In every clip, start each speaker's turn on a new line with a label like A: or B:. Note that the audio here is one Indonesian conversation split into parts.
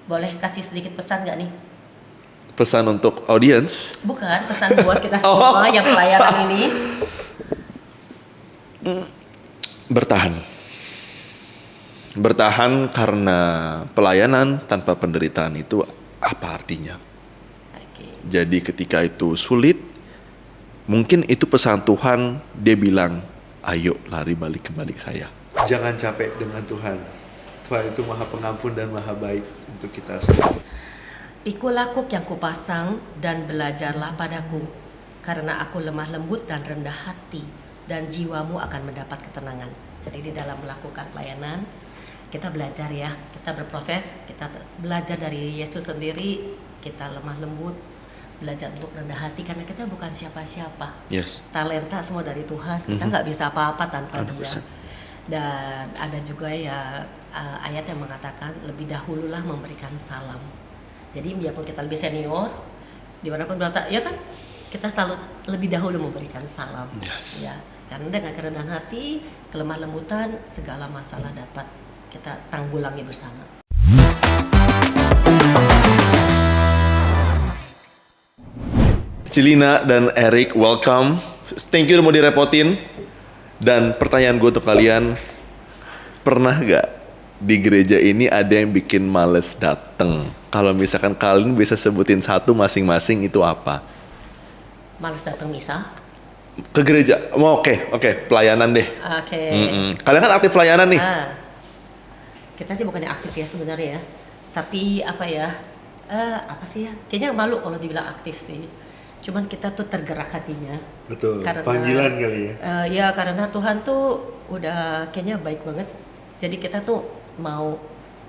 A: Boleh kasih sedikit pesan nggak nih?
B: Pesan untuk audience?
A: Bukan, pesan buat kita semua yang pelayaran ini.
B: Bertahan. Bertahan karena pelayanan tanpa penderitaan itu apa artinya?
A: Oke.
B: Jadi ketika itu sulit, mungkin itu pesan Tuhan, dia bilang, ayo lari balik kembali ke saya.
C: Jangan capek dengan Tuhan. Tuhan itu maha pengampun dan maha baik untuk kita semua.
A: Pikulah kuk yang kupasang dan belajarlah padaku, karena aku lemah lembut dan rendah hati, dan jiwamu akan mendapat ketenangan. Jadi di dalam melakukan pelayanan, kita belajar ya, kita berproses, kita belajar dari Yesus sendiri, kita lemah lembut, belajar untuk rendah hati, karena kita bukan siapa-siapa.
B: Yes.
A: Talenta semua dari Tuhan, kita nggak bisa apa-apa tanpa Dia.
B: 100%.
A: Dan ada juga ya ayat yang mengatakan lebih dahululah memberikan salam. Jadi biarpun kita lebih senior, dimanapun berada, ya kan kita selalu lebih dahulu memberikan salam.
B: Yes.
A: Ya, karena dengan kerendahan hati, kelemah lembutan, segala masalah dapat kita tanggulangi bersama.
B: Cilina dan Eric, welcome. Thank you udah mau direpotin. Dan pertanyaan gue untuk kalian, pernah gak di gereja ini ada yang bikin males dateng? Kalau misalkan kalian bisa sebutin satu masing-masing, itu apa?
A: Males datang misa.
B: Ke gereja? Oke, pelayanan deh.
A: Oke.
B: Kalian kan aktif pelayanan nih.
A: Kita sih bukannya aktif ya sebenarnya ya. Tapi apa ya? Apa sih ya? Kayaknya malu kalau dibilang aktif sih. Cuman kita tuh tergerak hatinya.
C: Betul,
A: Karena,
C: panggilan kali ya.
A: Ya karena Tuhan tuh udah kayaknya baik banget. Jadi kita tuh mau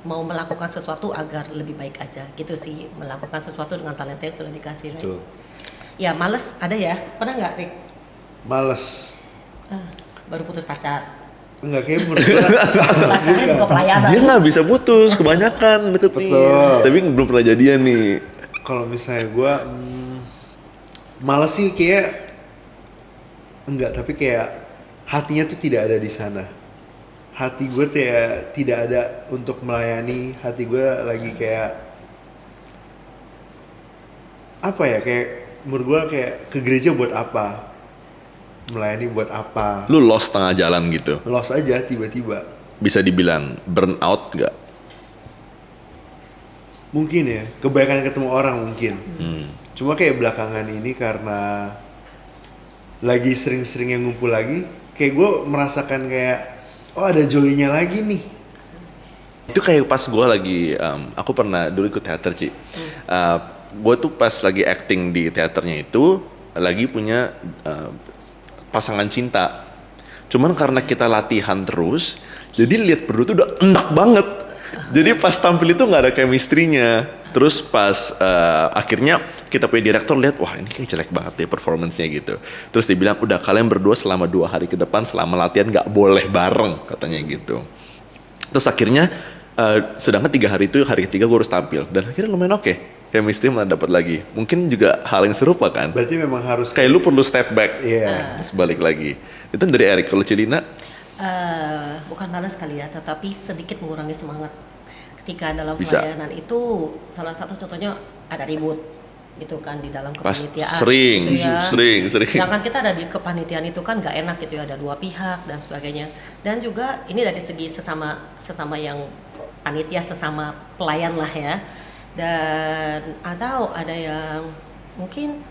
A: melakukan sesuatu agar lebih baik aja gitu sih. Melakukan sesuatu dengan talenta yang sudah dikasih.
C: Betul.
A: Ya males ada ya? Pernah nggak Rick?
C: Males.
A: Baru putus pacar.
C: Enggak, kayak menurut gue.
A: Pacarnya juga pelayanan.
B: Dia nggak bisa putus, kebanyakan deketin.
C: Betul.
B: Tapi belum pernah jadian nih.
C: Kalau misalnya gue males sih kayak enggak, tapi kayak hatinya tuh tidak ada di sana. Hati gue tidak ada untuk melayani. Hati gue lagi kayak apa ya, kayak menurut gue kayak ke gereja buat apa, melayani buat apa.
B: Lu lost tengah jalan gitu.
C: Lost aja tiba-tiba.
B: Bisa dibilang burn out nggak?
C: Mungkin ya, kebanyakan ketemu orang mungkin. Cuma kayak belakangan ini karena lagi sering-sering yang ngumpul lagi, kayak gue merasakan kayak, oh ada joy-nya lagi nih.
B: Itu kayak pas gue lagi, aku pernah dulu ikut teater, Ci. Gue tuh pas lagi acting di teaternya itu, lagi punya pasangan cinta. Cuman karena kita latihan terus, jadi lihat berdua tuh udah enak banget. Jadi pas tampil itu nggak ada chemistry-nya. Terus pas akhirnya kita punya direktur lihat, wah ini kayak jelek banget deh performance-nya gitu. Terus dia bilang, udah kalian berdua selama 2 hari ke depan selama latihan nggak boleh bareng, katanya gitu. Terus akhirnya sedangkan 3 hari itu, hari ketiga gue harus tampil. Dan akhirnya lumayan oke. Chemistry malah dapat lagi. Mungkin juga hal yang serupa kan?
C: Berarti memang harus
B: Kayak lu perlu step back,
C: Iya.
B: terus balik lagi. Itu dari Eric. Kalau Cilina?
A: Bukan malas kali ya, tetapi sedikit mengurangi semangat. Ketika dalam
B: Bisa.
A: pelayanan itu salah satu contohnya ada ribut gitu kan di dalam
B: Pas
A: kepanitiaan.
B: sering.
A: Gitu ya. Sedangkan kita ada di kepanitiaan itu kan nggak enak gitu ya, ada 2 pihak dan sebagainya. Dan juga ini dari segi sesama yang panitia, sesama pelayan lah ya. Dan atau ada yang mungkin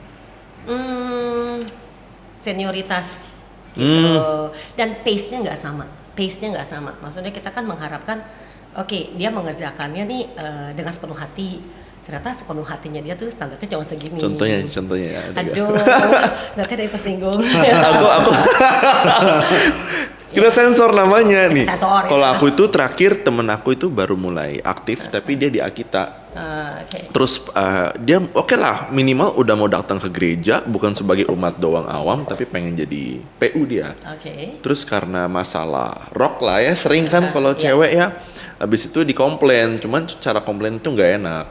A: senioritas gitu. Dan pace-nya nggak sama. Maksudnya kita kan mengharapkan oke, dia mengerjakannya nih dengan sepenuh hati. Ternyata sepenuh hatinya dia tuh standarnya cuma segini.
B: Contohnya ya.
A: Aduh, nanti ada yang tersinggung.
B: aku kita sensor namanya nih.
A: Sensor,
B: Kalau
A: ya.
B: aku itu terakhir temen aku itu baru mulai aktif, tapi dia di Akita.
A: Okay.
B: Terus dia oke lah, minimal udah mau datang ke gereja, bukan sebagai umat doang awam, tapi pengen jadi PU dia.
A: Oke.
B: Terus karena masalah rock lah ya, sering kan kalau cewek ya, habis itu dikomplain, cuman cara komplain itu nggak enak.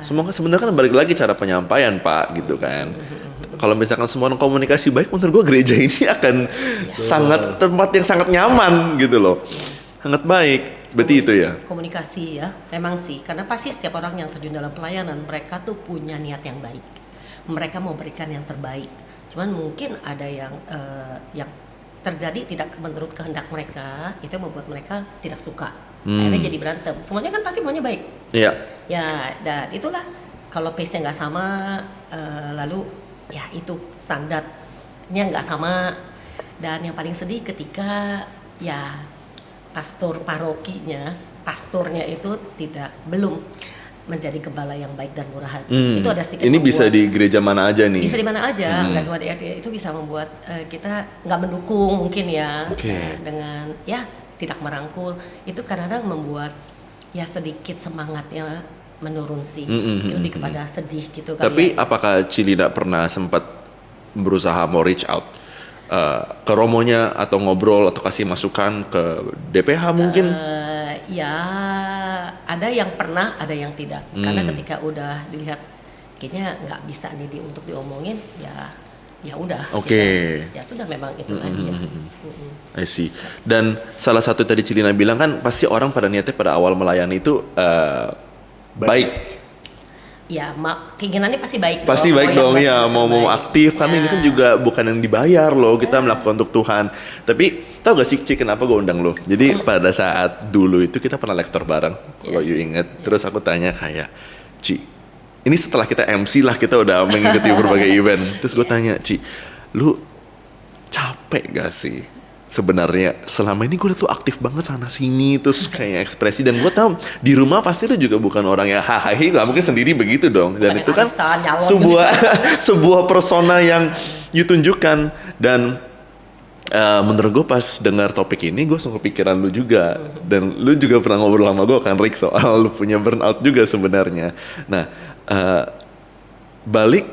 B: Semua sebenarnya kan balik lagi cara penyampaian Pak gitu kan. Kalau misalkan semua orang komunikasi baik, menurut gue gereja ini akan sangat tempat yang sangat nyaman gitu loh, sangat baik. Berarti itu ya?
A: Komunikasi ya, memang sih. Karena pasti setiap orang yang terjun dalam pelayanan, mereka tuh punya niat yang baik. Mereka mau berikan yang terbaik. Cuman mungkin ada yang terjadi tidak menurut kehendak mereka, itu yang membuat mereka tidak suka. Akhirnya jadi berantem. Semuanya kan pasti maunya baik.
B: Iya.
A: Ya, dan itulah kalau pace-nya nggak sama, lalu ya itu standarnya nggak sama. Dan yang paling sedih ketika ya pastornya itu belum menjadi gembala yang baik dan murah hati. Itu ada sedikit
B: Ini bisa
A: membuat-
B: di gereja mana aja nih?
A: bisa di mana aja, nggak cuma di RT. Itu bisa membuat kita nggak mendukung mungkin ya,
B: Oke.
A: dengan ya tidak merangkul. Itu kadang-kadang membuat ya sedikit semangatnya menurun sih. Mungkin lebih kepada sedih gitu kali
B: Tapi
A: ya.
B: apakah Cili tidak pernah sempat berusaha mau reach out ke romonya atau ngobrol atau kasih masukan ke DPH mungkin?
A: Ya ada yang pernah, ada yang tidak. Karena ketika udah dilihat kayaknya nggak bisa nih untuk diomongin, ya udah.
B: Oke.
A: Ya sudah, memang itu lagi ya.
B: I see. Dan salah satu tadi Cilina bilang kan pasti orang pada niatnya pada awal melayani itu baik.
A: Ya, keinginannya pasti baik.
B: Pasti baik dong
A: yang
B: ya,
A: baik,
B: mau
A: terbaik.
B: aktif. Karena ini kan
A: Ya.
B: juga bukan yang dibayar loh, kita melakukan untuk Tuhan. Tapi tau gak sih Ci, kenapa gue undang lo? Jadi pada saat dulu itu kita pernah lektor bareng, kalau
A: Yes.
B: you inget. Terus aku tanya kayak, Ci, ini setelah kita MC lah, kita udah mengikuti berbagai event. Terus gue tanya, Ci, lu capek gak sih? Sebenarnya selama ini gue tuh aktif banget sana sini, terus kayak ekspresi, dan gue tahu di rumah pasti lu juga bukan orang yang hahaha, nggak mungkin sendiri begitu dong. Dan
A: Bukan
B: itu
A: yang
B: kan
A: arisan, nyalon
B: sebuah sebuah persona yang you tunjukkan. Dan menurut gue pas dengar topik ini gue langsung kepikiran lu juga, dan lu juga pernah ngobrol sama gue kan Rick soal lu punya burnout juga sebenarnya. Nah balik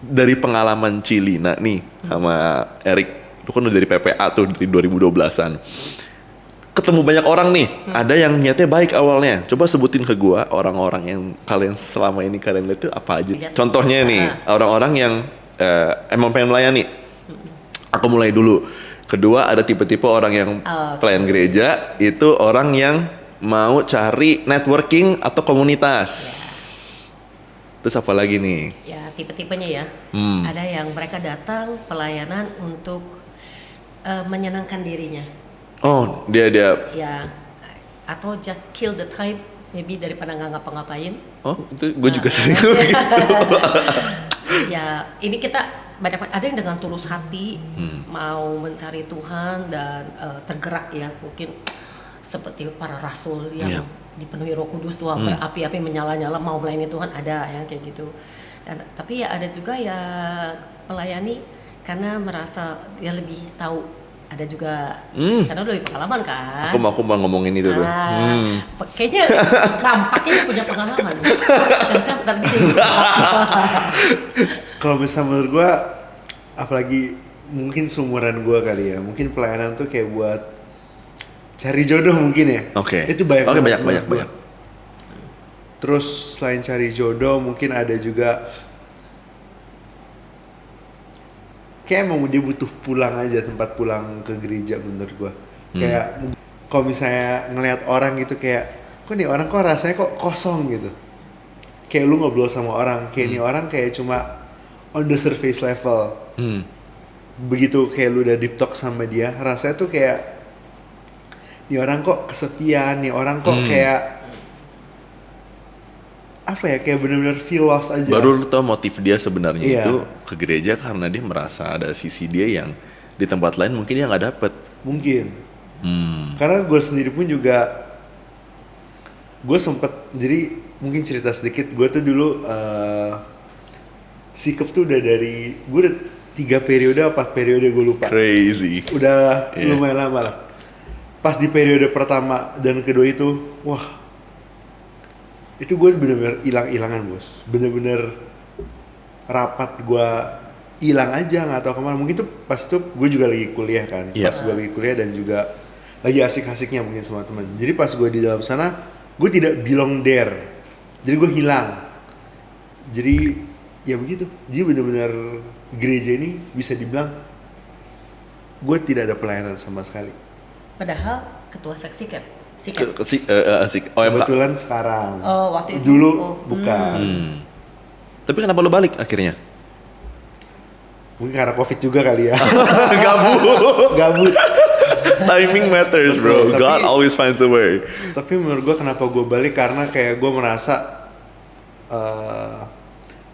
B: dari pengalaman Cilina nih sama Eric, lu kan udah dari PPA tuh dari 2012-an. Ketemu banyak orang nih, ada yang niatnya baik awalnya. Coba sebutin ke gua orang-orang yang kalian selama ini kalian lihat itu apa aja.
A: Lihat.
B: Contohnya nih, orang-orang yang emang pengen melayani. Aku mulai dulu. Kedua, ada tipe-tipe orang yang pelayan gereja, itu orang yang mau cari networking atau komunitas. Terus apa lagi nih?
A: Ya, tipe-tipenya ya. Ada yang mereka datang pelayanan untuk menyenangkan dirinya.
B: Oh, dia
A: Ya, atau just kill the time, maybe daripada nggak ngapa-ngapain.
B: Oh, itu gue juga sering gitu.
A: Ya, ini kita ada yang dengan tulus hati mau mencari Tuhan dan tergerak ya, mungkin seperti para rasul yang
B: Iya.
A: dipenuhi Roh Kudus, wah api-api menyala-nyala mau melayani Tuhan, ada yang kayak gitu. Dan tapi ya ada juga ya melayani karena merasa dia lebih tahu, ada juga karena udah lebih pengalaman kan.
B: Aku mau ngomongin itu tuh.
A: Kayaknya nampaknya punya pengalaman. Dan saya bentar lagi
C: Kalau misalnya menurut gue, apalagi mungkin seumuran gue kali ya, mungkin pelayanan tuh kayak buat cari jodoh mungkin ya.
B: Oke.
C: Itu banyak
B: Oke,
C: banget
B: banyak.
C: menurut gua. Terus selain cari jodoh, mungkin ada juga kayak emang dia butuh pulang aja, tempat pulang ke gereja menurut gua. Kayak kalau misalnya ngelihat orang gitu kayak, kok nih orang kok rasanya kok kosong gitu. Kayak lu ngobrol sama orang, kayak nih orang kayak cuma on the surface level. Begitu kayak lu udah deep talk sama dia, rasanya tuh kayak nih orang kok kesepian, nih orang kok kayak apa ya, kayak bener-bener feel lost aja.
B: Baru lu tau motif dia sebenarnya
C: Iya.
B: itu ke gereja karena dia merasa ada sisi dia yang di tempat lain mungkin dia nggak dapet.
C: Mungkin. Karena gue sendiri pun juga, gue sempet, jadi mungkin cerita sedikit, gue tuh dulu sikap tuh udah dari, gue udah 3 periode, 4 periode gue lupa.
B: Crazy.
C: Udah
B: Iya.
C: lumayan lama lah. Pas di periode pertama dan kedua itu, wah, itu gue bener-bener hilang-hilangan bos, bener-bener rapat gue hilang aja, nggak tahu kemana. Mungkin tuh pas itu gue juga lagi kuliah kan,
B: Iya.
C: pas gue lagi kuliah dan juga lagi asik-asiknya mungkin sama teman. Jadi pas gue di dalam sana, gue tidak belong there, jadi gue hilang. Jadi ya begitu, jadi bener-bener gereja ini bisa dibilang gue tidak ada pelayanan sama sekali.
A: Padahal ketua seksi
B: OMK.
C: Kebetulan sekarang.
A: Oh, waktu itu.
C: Dulu
A: Oh,
C: bukan.
B: Tapi kenapa lo balik akhirnya?
C: Mungkin karena COVID juga kali ya.
B: Gabut.
C: Gabut.
B: Timing matters, bro.
C: Betul,
B: God
C: tapi-
B: always finds a way.
C: Tapi menurut gue kenapa gue balik karena kayak gue merasa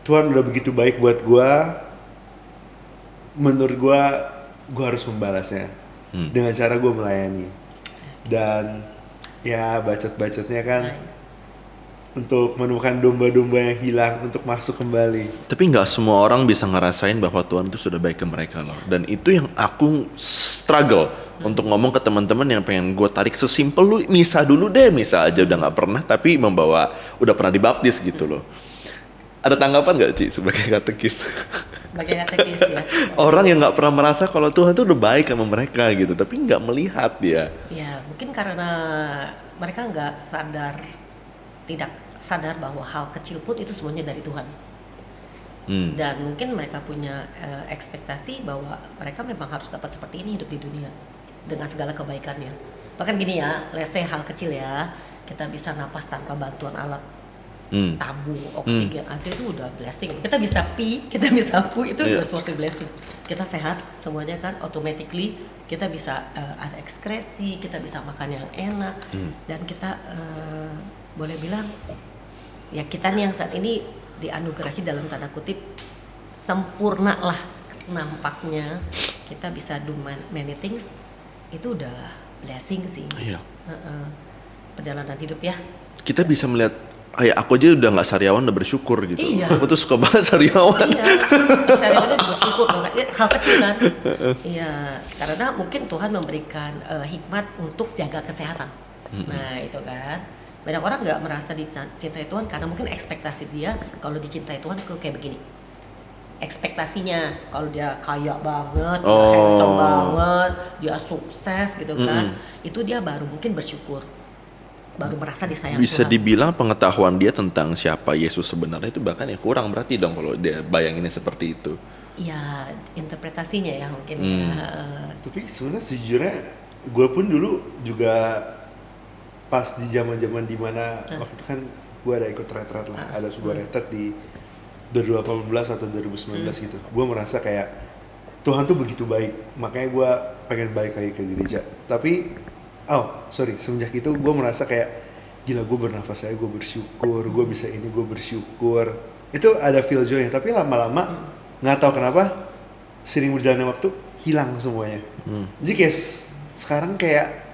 C: Tuhan udah begitu baik buat gue. Menurut gue harus membalasnya dengan cara gue melayani. Dan ya bacot-bacotnya kan
A: Nice.
C: untuk menemukan domba-domba yang hilang untuk masuk kembali.
B: Tapi nggak semua orang bisa ngerasain bahwa Tuhan itu sudah baik ke mereka loh. Dan itu yang aku struggle untuk ngomong ke teman-teman yang pengen gue tarik sesimpel lu misa dulu deh, misa aja udah nggak pernah tapi udah pernah dibaptis gitu loh. Ada tanggapan nggak Ci sebagai katekis?
A: Sebagai katekis ya.
B: Orang yang nggak pernah merasa kalau Tuhan itu udah baik sama mereka gitu, tapi nggak melihat dia.
A: Ya, mungkin karena mereka tidak sadar bahwa hal kecil pun itu semuanya dari Tuhan. Dan mungkin mereka punya ekspektasi bahwa mereka memang harus dapat seperti ini hidup di dunia dengan segala kebaikannya. Bahkan gini ya, let's say hal kecil ya, kita bisa napas tanpa bantuan alat tabung oksigen aja itu udah blessing. Kita bisa pee, kita bisa poo, itu udah suatu blessing. Kita sehat semuanya kan automatically, kita bisa ada ekskresi, kita bisa makan yang enak, dan kita boleh bilang ya kita nih yang saat ini dianugerahi dalam tanda kutip sempurna lah nampaknya, kita bisa do many things, itu udah blessing sih.
B: Iya.
A: Perjalanan hidup ya.
B: Kita bisa melihat, kayak aku aja udah nggak sariawan udah bersyukur gitu.
A: Iya.
B: Aku tuh suka banget sariawan.
A: Iya, sariawannya bersyukur dong. Hal kecil kan. Iya, karena mungkin Tuhan memberikan hikmat untuk jaga kesehatan. Nah itu kan. Banyak orang nggak merasa dicintai Tuhan karena mungkin ekspektasi dia kalau dicintai Tuhan itu kayak begini. Ekspektasinya kalau dia kaya banget, dia handsome banget, dia sukses gitu kan, itu dia baru mungkin bersyukur, baru merasa disayang
B: Bisa
A: Tuhan.
B: dibilang pengetahuan dia tentang siapa Yesus sebenarnya itu bahkan ya kurang berarti dong kalau dia bayanginnya seperti itu.
A: Ya interpretasinya ya mungkin ya.
C: Tapi sebenarnya sejujurnya gue pun dulu juga pas di zaman-zaman dimana waktu itu kan gue ada ikut retret lah, ada sebuah retret di 2018 atau 2019 gitu. Gue merasa kayak Tuhan tuh begitu baik, makanya gue pengen balik lagi ke gereja. Tapi semenjak itu gue merasa kayak gila, gue bernafas aja gue bersyukur, gue bisa ini gue bersyukur. Itu ada feel joy-nya, tapi lama-lama nggak tahu kenapa sering berjalannya waktu hilang semuanya. Jadi kayak sekarang kayak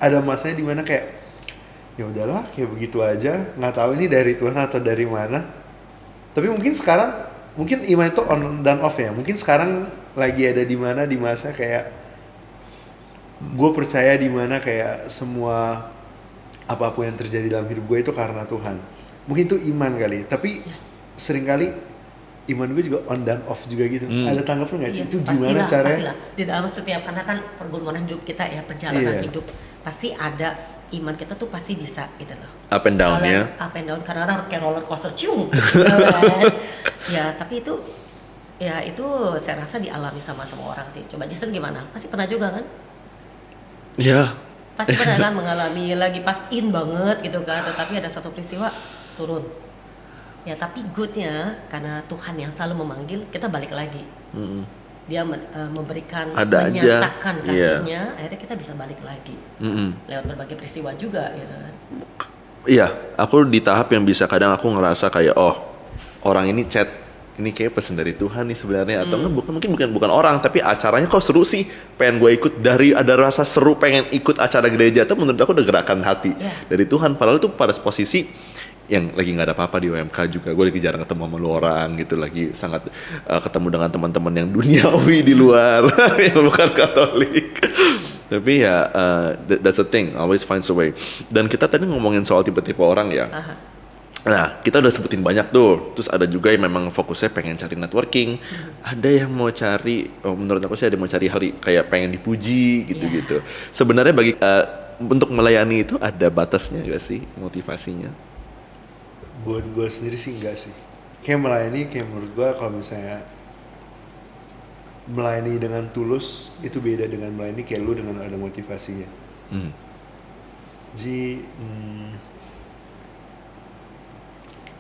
C: ada masanya dimana kayak ya udahlah kayak begitu aja, nggak tahu ini dari Tuhan atau dari mana. Tapi mungkin sekarang mungkin iman itu on dan off ya. Mungkin sekarang lagi ada di mana di masa kayak gue percaya di mana kayak semua apapun yang terjadi dalam hidup gue itu karena Tuhan. Mungkin itu iman kali. Tapi seringkali iman gue juga on dan off juga gitu. Ada tanggapan nggak sih? Itu gimana caranya?
A: Pastilah. Di dalam setiap, karena kan pergumulan hidup kita ya, perjalanan hidup pasti ada. Iman kita tuh pasti bisa gitu loh.
B: Up and down ya.
A: Up and down karena orang kayak roller coaster cium. Kan? Ya tapi itu saya rasa dialami sama semua orang sih. Coba Jason gimana? Pasti pernah juga kan?
B: Ya.
A: Pasti pernah kan mengalami lagi pas in banget gitu kan. Tetapi ada satu peristiwa turun. Ya tapi goodnya karena Tuhan yang selalu memanggil, kita balik lagi. Dia memberikan, menyatakan kasihnya, akhirnya kita bisa balik lagi lewat berbagai peristiwa juga gitu kan.
B: Iya, aku di tahap yang bisa kadang aku ngerasa kayak orang ini chat ini kayak pesan dari Tuhan nih sebenarnya atau enggak, bukan orang tapi acaranya kok seru sih, pengen gue ikut, dari ada rasa seru pengen ikut acara gereja itu menurut aku udah gerakan hati dari Tuhan. Padahal itu pada posisi yang lagi nggak ada apa-apa di UMK juga, gue lagi jarang ketemu sama lu orang gitu, lagi sangat ketemu dengan teman-teman yang duniawi di luar yang bukan Katolik. Tapi ya that's the thing, always finds a way. Dan kita tadi ngomongin soal tipe-tipe orang ya. Nah kita udah sebutin banyak tuh. Terus ada juga yang memang fokusnya pengen cari networking. Ada yang mau cari, menurut aku sih ada yang mau cari kayak pengen dipuji gitu-gitu. Sebenarnya bagi untuk melayani itu ada batasnya gak sih motivasinya?
C: Buat gue sendiri sih enggak sih. Kayak melayani, kayak menurut gue kalau misalnya melayani dengan tulus itu beda dengan melayani kayak lu dengan ada motivasinya. Ji,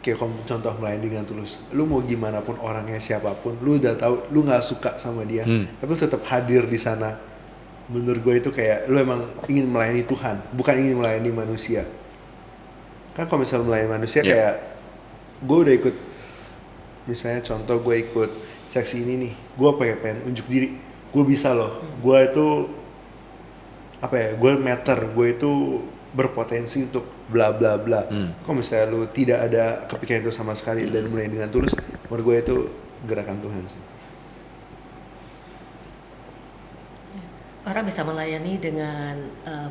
C: kayak contoh melayani dengan tulus. Lu mau gimana pun orangnya siapapun, lu udah tahu lu nggak suka sama dia, tapi lu tetap hadir di sana. Menurut gue itu kayak lu emang ingin melayani Tuhan, bukan ingin melayani manusia. Kan kalau misalnya melayani manusia kayak gue udah ikut, misalnya contoh gue ikut seksi ini nih, gue pengen unjuk diri, gue bisa loh, gue itu apa ya, gue meter, gue itu berpotensi untuk bla bla bla. Kalau misalnya lu tidak ada kepikiran itu sama sekali dan mulai dengan tulus, menurut gue itu gerakan Tuhan sih.
A: Orang bisa melayani dengan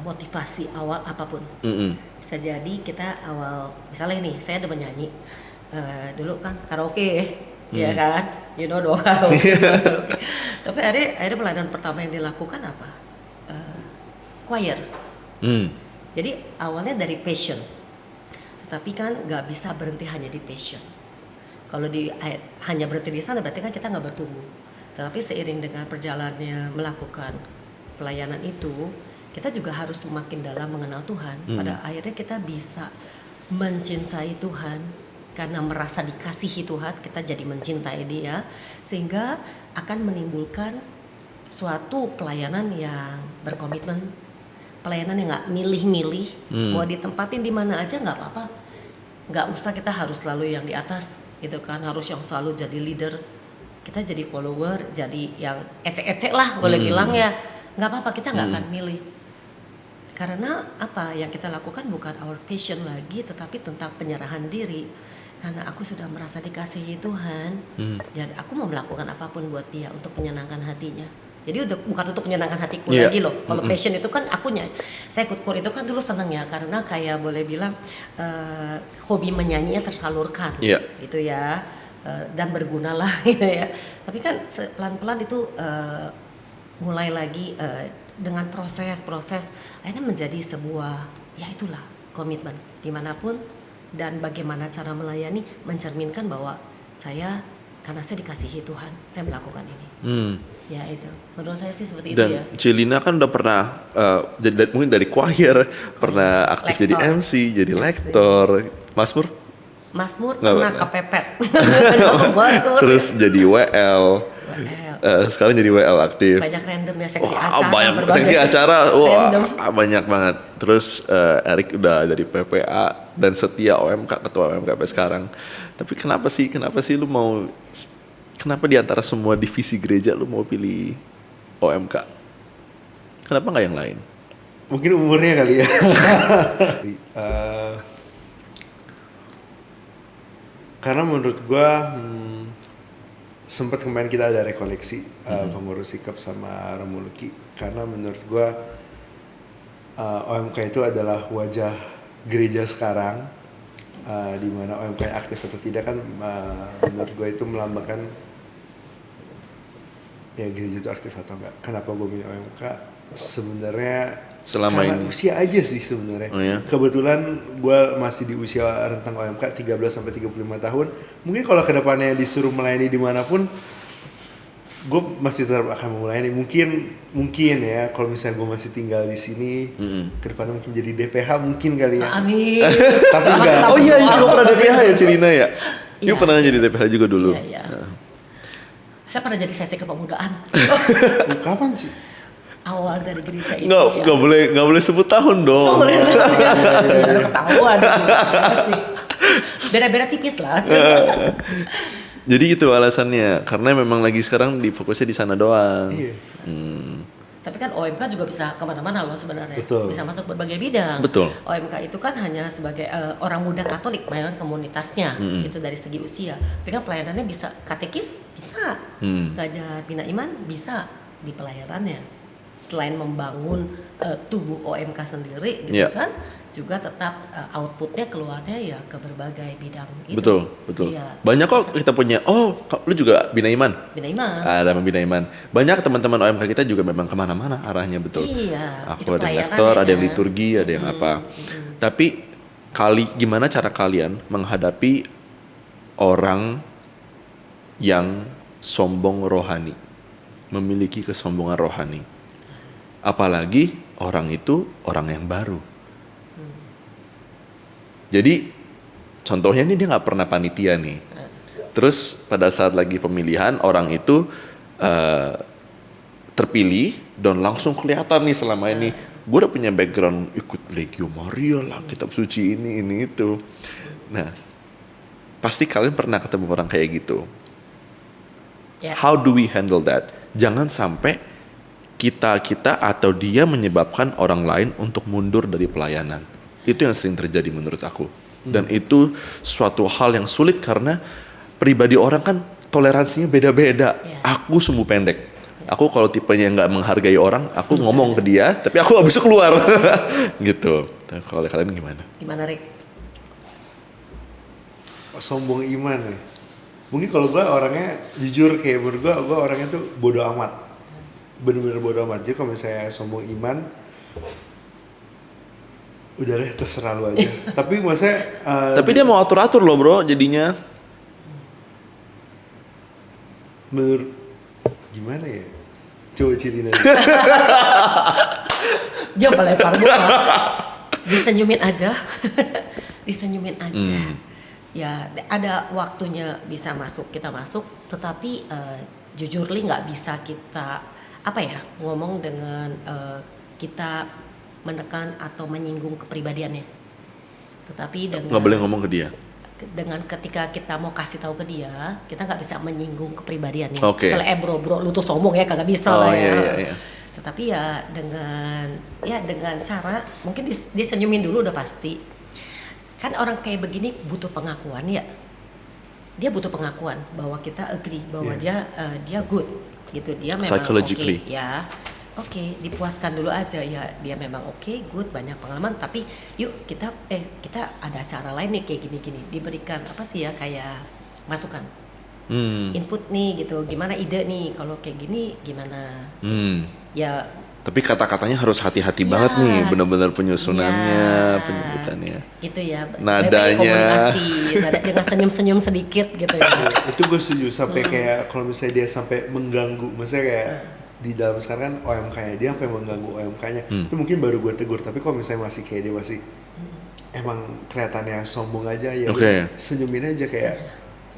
A: motivasi awal apapun. Bisa jadi kita awal, misalnya nih, saya udah menyanyi dulu kan karaoke, ya kan, you know dong karaoke. Tapi akhirnya pelayanan pertama yang dilakukan apa? Choir. Jadi awalnya dari passion, tetapi kan nggak bisa berhenti hanya di passion. Kalau hanya berhenti di sana berarti kan kita nggak bertumbuh. Tetapi seiring dengan perjalanannya melakukan pelayanan itu, kita juga harus semakin dalam mengenal Tuhan. Pada akhirnya kita bisa mencintai Tuhan karena merasa dikasihi Tuhan, kita jadi mencintai Dia, sehingga akan menimbulkan suatu pelayanan yang berkomitmen, pelayanan yang nggak milih-milih, mau ditempatin di mana aja nggak apa-apa, nggak usah kita harus selalu yang di atas, gitu kan, harus yang selalu jadi leader. Kita jadi follower, jadi yang ecek-ecek lah boleh bilang ya. Nggak apa-apa, kita nggak akan milih, karena apa yang kita lakukan bukan our passion lagi, tetapi tentang penyerahan diri. Karena aku sudah merasa dikasihi Tuhan, dan aku mau melakukan apapun buat Dia untuk menyenangkan hatinya. Jadi bukan untuk menyenangkan hatiku lagi loh. Kalau passion itu kan akunya, saya ikut KUR itu kan dulu seneng ya, karena kayak boleh bilang hobi menyanyinya tersalurkan, gitu ya, dan berguna lah gitu ya. Tapi kan pelan-pelan itu mulai lagi dengan proses akhirnya menjadi sebuah, ya itulah komitmen dimanapun, dan bagaimana cara melayani mencerminkan bahwa karena saya dikasihi Tuhan, saya melakukan ini. Ya itu, menurut saya sih seperti
B: dan
A: itu ya.
B: Celina kan udah pernah mungkin dari choir, pernah aktif jadi MC, jadi lektor, Mazmur
A: pernah kepepet.
B: terus jadi WL. Sekarang jadi WL aktif.
A: Banyak random ya, seksi acara.
B: Banyak seksi acara, banyak banget. Terus Erik udah dari PPA dan setia OMK, ketua OMK sampai sekarang. Tapi kenapa sih lu mau, kenapa di antara semua divisi gereja lu mau pilih OMK? Kenapa nggak yang lain?
C: Mungkin umurnya kali ya. Karena menurut gue sempat kemarin kita ada rekoleksi pengurus sikap sama Remuluki, karena menurut gue OMK itu adalah wajah gereja sekarang, di mana OMK aktif atau tidak kan menurut gue itu melambangkan ya gereja itu aktif atau enggak. Kenapa gue milih OMK? Sebenarnya
B: selama
C: karena
B: ini
C: usia aja sih sebenarnya. Kebetulan gue masih di usia rentang OMK 13 sampai 35 tahun. Mungkin kalau kedepannya disuruh melayani dimanapun, gue masih tetap akan melayani. Mungkin ya kalau misalnya gue masih tinggal di sini, kedepannya mungkin jadi DPH mungkin kali ya.
A: Amin.
C: Tapi enggak.
B: Oh iya, gue pernah DPH ya Celina ya. Gue pernah jadi DPH juga dulu.
A: Iya. Saya pernah jadi sesi kepemudaan.
C: Kapan sih?
A: Awal dari gereja itu.
B: Nggak boleh sebut tahun dong.
A: Boleh ketahuan. Beda-beda tipis lah.
B: Jadi itu alasannya, karena memang lagi sekarang difokusnya di sana doang.
C: Iya.
A: Tapi kan OMK juga bisa kemana-mana loh sebenarnya.
C: Betul.
A: Bisa masuk berbagai bidang.
B: Betul.
A: OMK itu kan hanya sebagai orang muda Katolik, pelayanan komunitasnya, itu dari segi usia. Tapi kan pelayanannya bisa katekis, bisa. Belajar bina iman, bisa di pelayanannya. Selain membangun tubuh OMK sendiri, gitu kan, juga tetap outputnya keluarnya ya ke berbagai bidang itu.
B: Betul.
A: Iya,
B: Banyak kok kita punya. Lu juga bina iman.
A: Bina iman.
B: Ada membina iman. Banyak teman-teman OMK kita juga memang kemana-mana arahnya, betul.
A: Iya.
B: Aku ada yang lektor, ada yang liturgi, ada yang apa. Tapi gimana cara kalian menghadapi orang yang sombong rohani, memiliki kesombongan rohani? Apalagi orang itu orang yang baru. Jadi contohnya nih dia nggak pernah panitia nih. Terus pada saat lagi pemilihan orang itu terpilih dan langsung kelihatan nih selama ini gue udah punya background ikut Legio Maria lah, kitab suci ini itu. Nah, pasti kalian pernah ketemu orang kayak gitu.
A: Ya.
B: How do we handle that? Jangan sampai kita atau dia menyebabkan orang lain untuk mundur dari pelayanan. Itu yang sering terjadi menurut aku. Dan itu suatu hal yang sulit karena pribadi orang kan toleransinya beda-beda.
A: Ya.
B: Aku sumbu pendek. Aku kalau tipenya nggak menghargai orang, aku ngomong ke dia, tapi aku habis itu keluar. Gitu. Nah, kalau kalian gimana?
A: Gimana, Rick?
C: Sombong iman ya. Mungkin kalau gue orangnya jujur kayak menurut gue orangnya tuh bodo amat. Bener-bener bodo amat. Jadi kalau misalnya sombong iman, udah deh terserah lu aja. Tapi maksudnya
B: Tapi dia mau atur-atur loh bro jadinya.
C: menurut gimana ya? Coba ceritain aja.
A: Dia melempar bola. Disenyumin aja. Disenyumin aja. Ya ada waktunya bisa masuk, kita masuk. Tetapi jujur li nggak bisa kita ngomong dengan kita menekan atau menyinggung kepribadiannya. Tetapi dengan
B: Nggak boleh ngomong ke dia.
A: dengan ketika kita mau kasih tahu ke dia, kita nggak bisa menyinggung kepribadiannya.
B: Oke.
A: Kalau bro lu tuh sombong ya, kagak bisa
B: Oh,
A: lah ya.
B: iya.
A: Tetapi ya dengan cara mungkin disenyumin dulu udah pasti. Kan orang kayak begini butuh pengakuan ya. Dia butuh pengakuan bahwa kita agree bahwa dia good gitu. Dia memang
B: Psychologically.
A: ya. Oke, dipuaskan dulu aja ya. Dia memang oke, good, banyak pengalaman. Tapi yuk kita ada cara lain nih kayak gini-gini. Diberikan kayak masukan, input nih gitu. Gimana ide nih kalau kayak gini gimana? Ya.
B: Tapi kata-katanya harus hati-hati banget nih, benar-benar penyusunannya, penyebutannya.
A: Itu ya.
B: Nadanya.
A: Komunikasi, dengan senyum-senyum sedikit gitu ya.
C: Itu gue setuju sampai kayak kalau misalnya dia sampai mengganggu, maksudnya kayak di dalam sekarang kan OMK ya, dia sampai mengganggu OMK-nya. Itu mungkin baru gue tegur, tapi kalau misalnya masih kayak dia masih emang kelihatannya sombong aja ya, senyumin aja kayak.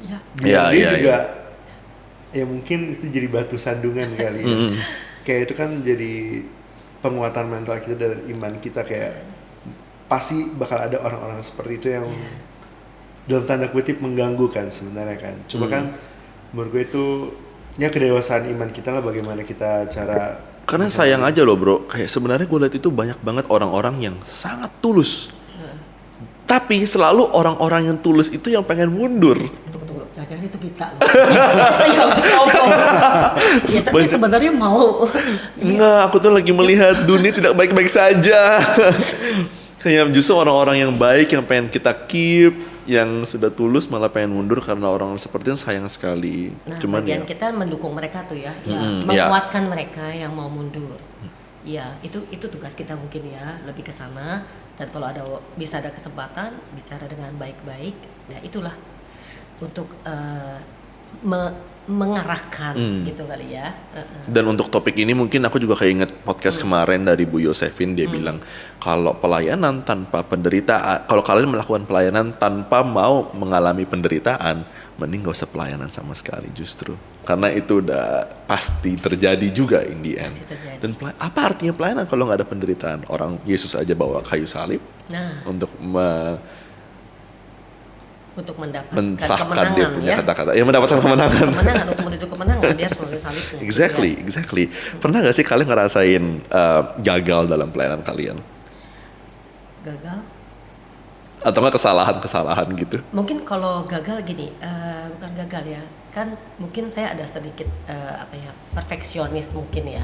A: Ya.
C: Dia juga ya mungkin itu jadi batu sandungan kali ya. Kayak itu kan jadi penguatan mental kita dan iman kita, kayak pasti bakal ada orang-orang seperti itu yang dalam tanda kutip mengganggu kan sebenarnya kan. Coba kan menurut gue itu ya kedewasaan iman kita lah, bagaimana kita cara.
B: Karena sayang aja loh bro, kayak sebenarnya gue lihat itu banyak banget orang-orang yang sangat tulus. Tapi selalu orang-orang yang tulus itu yang pengen mundur.
A: Tunggu. Jangan itu kita loh. Ya, tapi sebenarnya mau.
B: Enggak, aku tuh lagi melihat dunia tidak baik-baik saja. Kayak justru orang-orang yang baik yang pengen kita keep, yang sudah tulus malah pengen mundur karena orang seperti itu sayang sekali.
A: Nah,
B: Cuman
A: bagian kita mendukung mereka tuh ya, menguatkan mereka yang mau mundur. Ya, itu tugas kita mungkin ya, lebih ke sana. Dan kalau bisa ada kesempatan bicara dengan baik-baik, ya itulah untuk mengarahkan gitu kali ya.
B: Dan untuk topik ini mungkin aku juga keinget podcast kemarin dari Bu Yosefin, dia bilang kalau pelayanan tanpa penderitaan, kalau kalian melakukan pelayanan tanpa mau mengalami penderitaan, mending gak usah pelayanan sama sekali justru. Karena itu udah pasti terjadi juga in the end. Dan apa artinya pelayanan kalau nggak ada penderitaan? Orang Yesus aja bawa kayu salib untuk mendapatkan
A: kemenangan,
B: dia punya kata-kata. Ya mendapatkan kemenangan.
A: Kemenangan untuk menuju kemenangan dia harus melalui salibnya.
B: Exactly. Pernah nggak sih kalian ngerasain gagal dalam pelayanan kalian?
A: Gagal?
B: Atau nggak kesalahan gitu?
A: Mungkin kalau gagal gini, bukan gagal ya. Kan mungkin saya ada sedikit perfeksionis mungkin ya.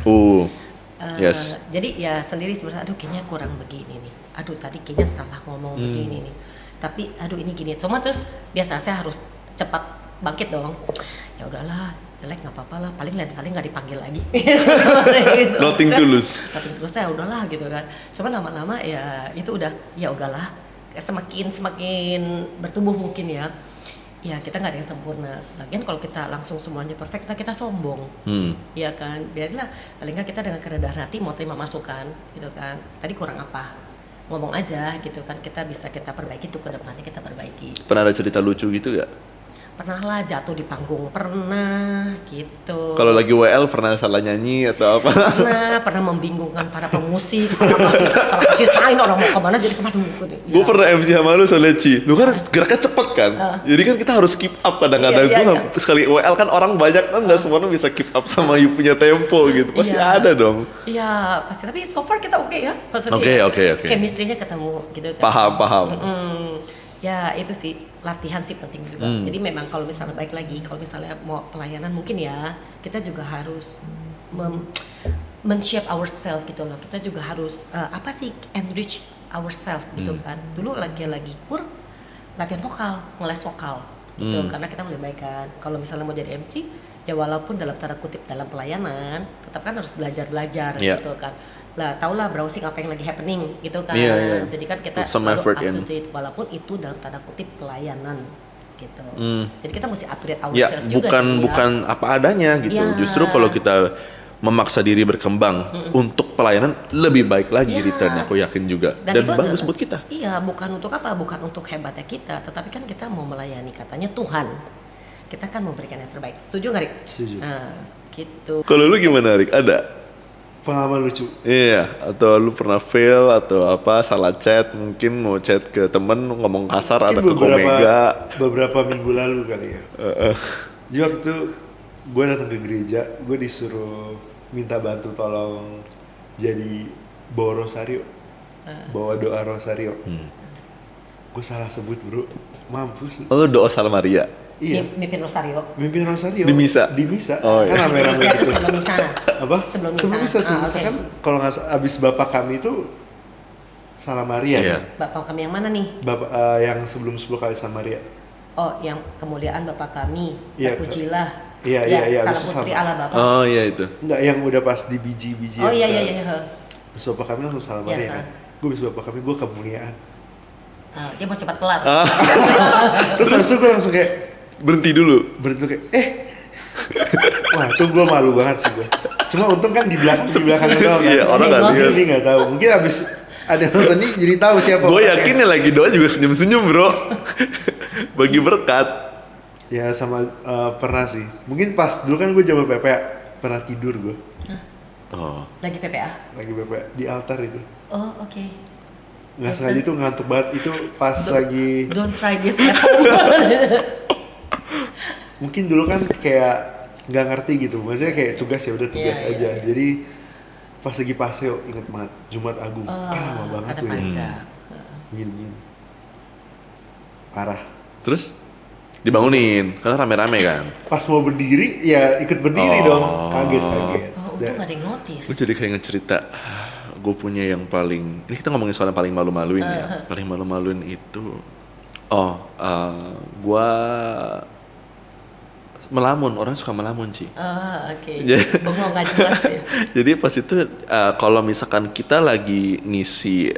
B: Yes.
A: Jadi ya sendiri sebenarnya, aduh kayaknya kurang begini nih. Aduh tadi kayaknya salah ngomong begini nih. Tapi aduh ini gini. Cuma terus biasa saya harus cepat bangkit dong. Ya udahlah, jelek nggak apa-apa lah. Paling lain kali nggak dipanggil lagi. Gitu.
B: Nothing tulus.
A: Nothing tulus ya udahlah gitu kan. Cuma lama-lama ya itu udah ya udahlah. Semakin bertumbuh mungkin ya. Ya kita nggak ada yang sempurna. Lagian kalau kita langsung semuanya perfect, kita sombong, ya kan. Biarlah, paling nggak kita dengan kerendahan hati mau terima masukan, gitu kan. Tadi kurang apa? ngomong aja gitu kan, kita bisa kita perbaiki tuh, ke depannya kita perbaiki.
B: Pernah ada cerita lucu gitu gak?
A: Pernah lah jatuh di panggung, pernah gitu.
B: Kalau lagi WL pernah salah nyanyi atau apa?
A: Pernah membingungkan para pemusik, salah kasih sign orang mau kemana jadi kemana gitu.
B: Gue pernah MC sama lu soalnya Ci. Lu kan geraknya cepet kan. Jadi kan kita harus keep up kadang-kadang.
A: Iya,
B: Gue
A: iya.
B: sekali WL kan orang banyak kan nggak semua orang bisa keep up sama you punya tempo gitu. Pasti
A: Iya.
B: ada dong.
A: Iya pasti, tapi so far kita oke ya. Maksudnya
B: Oke.
A: chemistry-nya ketemu gitu kan.
B: Paham.
A: Ya itu sih, latihan sih penting juga. Jadi memang kalau misalnya baik lagi, kalau misalnya mau pelayanan mungkin ya kita juga harus men-shape ourselves gitu loh. Kita juga harus enrich ourselves gitu kan. Dulu lagi kur latihan vokal, ngeles vokal gitu, karena kita mulai baik kan. Kalau misalnya mau jadi MC ya walaupun dalam tanda kutip dalam pelayanan, tetap kan harus belajar
B: Yeah.
A: gitu kan. Lah tahulah browsing apa yang lagi happening gitu kan.
B: Iya.
A: Jadi kan kita
B: Some
A: selalu
B: effort
A: up to
B: in.
A: date walaupun itu dalam tanda kutip pelayanan gitu. Jadi kita mesti upgrade
B: Ya,
A: ourselves juga.
B: bukan apa adanya gitu.
A: Ya.
B: Justru kalau kita memaksa diri berkembang untuk pelayanan lebih baik lagi
A: Ya.
B: returnnya, aku yakin juga. Dan
A: itu
B: bagus
A: adalah-
B: buat kita.
A: Iya, bukan untuk apa? Bukan untuk hebatnya kita, tetapi kan kita mau melayani katanya Tuhan. Kita kan memberikan yang terbaik. Setuju nggak, Rik?
C: Setuju.
A: Nah, gitu.
B: Kalau lu gimana, Rik? Ada?
C: Pengalaman lucu.
B: Iya, atau lu pernah fail atau apa, salah chat, mungkin mau chat ke temen ngomong kasar atau ke Komega.
C: beberapa minggu lalu kali ya. Jadi waktu itu gue datang ke gereja, gue disuruh minta bantu tolong jadi bawa rosario, bawa doa rosario. Gue salah sebut bro, mampus.
B: Oh, doa Salam Maria.
C: Iya,
A: Mimpin Rosario.
C: mimpin rosario.
B: Di misa?
C: Di misa.
B: Oh, iya.
C: Kan rame-rame
A: Itu
C: gitu.
A: sebelum misa.
C: Apa?
A: Sebelum misa.
C: Sebelum misa
A: Oke.
C: kan kalau nggak abis Bapak kami itu Salam Maria.
B: Iya.
C: Kan?
A: Bapak kami yang mana nih?
C: Bapak yang sebelum 10 kali Salam Maria.
A: Oh, yang kemuliaan Bapak kami.
C: Iya,
A: Terpujilah.
C: iya,
A: Ya,
C: iya,
A: Salam
C: abis itu
A: putri
C: sama.
A: Allah Bapak.
B: Oh iya itu.
C: Enggak, yang udah pas di biji-biji.
A: Oh iya
C: yang
A: iya
C: misalnya.
A: iya.
C: Terus Bapak kami langsung Salam
A: Iya,
C: Maria
A: ha.
C: kan. Gue bisa Bapak kami, gue kemuliaan.
A: Dia mau cepat kelar.
C: Terus habis itu gue langsung kayak
B: Berhenti dulu.
C: berhenti kayak wah itu gue malu banget sih gue. Cuma untung kan di belakang doang kan.
B: Iya, orang nggak
A: Nggak
B: lihat.
C: Ini nggak tahu. Mungkin abis ada yang nonton ini jadi tahu siapa.
B: Gue
C: orangnya.
B: yakin yang lagi doa juga senyum-senyum bro. Bagi berkat.
C: Ya sama pernah sih. Mungkin pas dulu kan gue coba PPA, pernah tidur gue
B: Oh.
A: Lagi PPA.
C: lagi PPA di altar itu.
A: Oh, oke.
C: Nggak sengaja tuh ngantuk banget itu pas lagi.
A: Don't try this at home.
C: Mungkin dulu kan kayak nggak ngerti gitu, maksudnya kayak tugas ya udah tugas
A: Iya,
C: aja.
A: iya.
C: Jadi pas lagi paseo inget banget Jumat Agung, kan lama banget
A: Ada
C: tuh ya.
A: pajak.
C: Gini. Parah.
B: Terus dibangunin karena rame-rame kan.
C: Pas mau berdiri ya ikut berdiri
B: Oh.
C: dong, kaget.
A: Oh, untung gak ada yang notice.
B: Gue jadi kayak ngecerita. Gue punya yang paling. Ini kita ngomongin soal yang paling malu-maluin ya. Paling malu-maluin itu. Gue melamun. Orang suka melamun Ci.
A: Oke.
B: Jadi-
A: Bengong gak jelas ya.
B: Jadi pas itu kalau misalkan kita lagi ngisi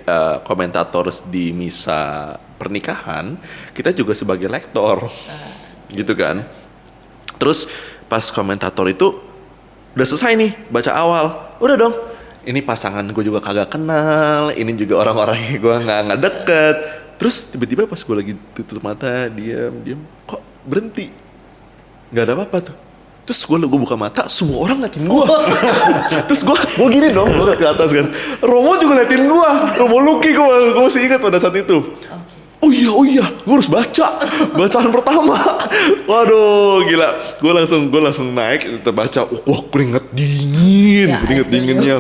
B: komentator di misa pernikahan, kita juga sebagai lektor, gitu kan. Terus pas komentator itu udah selesai nih baca awal, udah dong. Ini pasangan gue juga kagak kenal, ini juga orang-orang yang gue nggak deket. Terus tiba-tiba pas gue lagi tutup mata, diam, kok berhenti? Nggak ada apa-apa tuh. Terus gue buka mata, semua orang ngeliatin gue. Terus gue gini dong, gue ke atas kan. Romo juga ngeliatin gue, Romo Luki gue masih ingat pada saat itu.
A: Oke.
B: Oh iya, gue harus baca bacaan pertama. Waduh, gila. Gue langsung naik, kita baca. Wah, keringet dingin,
A: Ya,
B: keringet
A: I feel
B: dinginnya.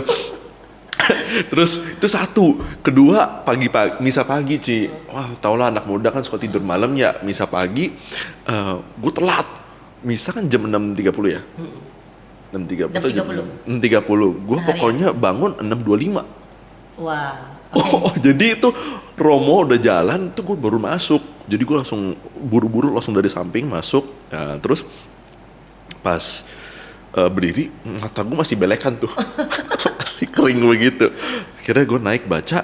B: Terus itu satu, kedua pagi-pagi, misa pagi Ci. Wah, tau lah anak muda kan suka tidur malam ya. Misa pagi, gue telat. Misa kan jam 6.30 ya. 6.30 atau jam 6.30. Gue
A: Sehari.
B: pokoknya bangun 6.25.
A: Wah. Oke.
B: Oh, jadi itu Romo udah jalan, tuh gue baru masuk. Jadi gue langsung buru-buru langsung dari samping masuk. Nah, terus pas berdiri, mata gue masih belekan tuh, masih kering begitu. Akhirnya gue naik baca,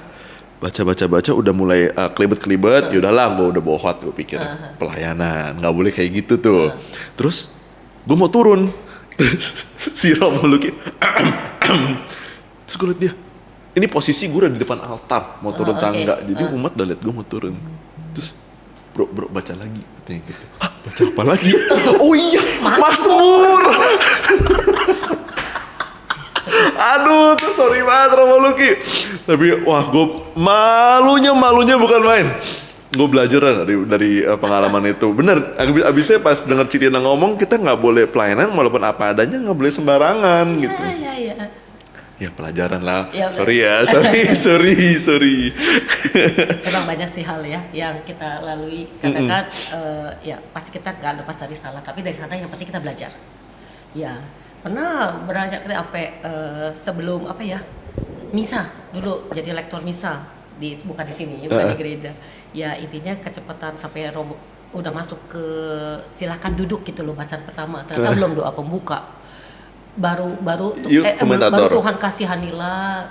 B: udah mulai kelibet. Yaudahlah, gue udah bohot, gue pikir pelayanan, nggak boleh kayak gitu tuh. Terus gue mau turun, terus si Romo Luki, terus gue liat dia. ini posisi gue udah di depan altar mau turun
A: oke.
B: tangga, jadi umat udah liat gue mau turun. Terus bro baca lagi katanya gitu. Hah, baca apa lagi? Oh iya, Mazmur. Aduh, tuh sorry banget sama lu Ki. Tapi wah, gue malunya bukan main. Gue belajar dari pengalaman itu. Bener, abisnya pas denger Citina ngomong, kita nggak boleh pelayanan walaupun apa adanya, nggak boleh sembarangan gitu.
A: Iya.
B: Ya pelajaran lah.
A: Ya,
B: sorry.
A: Emang banyak sih hal ya yang kita lalui. Kadang-kadang ya pasti kita nggak lepas dari salah, tapi dari sana yang penting kita belajar. Ya, pernah beranjak sampai sebelum apa ya, misa dulu jadi lektor misa bukan di sini, bukan di gereja. Ya intinya kecepatan sampai udah masuk ke silakan duduk gitu loh bacaan pertama. Ternyata belum doa pembuka. Baru Tuhan kasihanilah.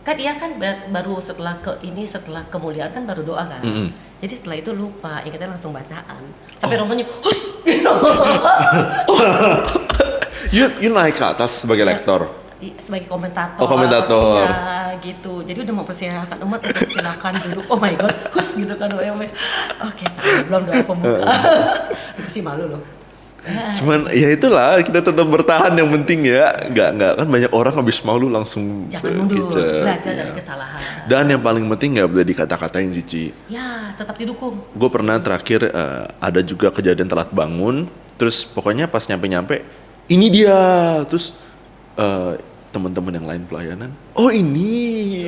A: Kan dia kan baru setelah kemuliaan kan baru doa kan. Jadi setelah itu lupa, ingatnya langsung bacaan. Sampai romonya, hus.
B: You naik ke atas sebagai lektor.
A: Sebagai komentator.
B: Oh, komentator.
A: Iya, gitu. Jadi udah mempersilahkan umat untuk silakan duduk. Oh my god, hus gitu kan. Oke, belum doa pembuka. Itu sih malu loh.
B: Cuman ya itulah, kita tetap bertahan yang penting ya. Nggak kan banyak orang habis malu langsung
A: jangan mundur,
B: kicet.
A: belajar dari kesalahan.
B: Dan yang paling penting nggak boleh dikata-katain sih Ci.
A: Ya, tetap didukung.
B: Gue pernah terakhir ada juga kejadian telat bangun. Terus pokoknya pas nyampe ini dia. Terus teman-teman yang lain pelayanan, oh ini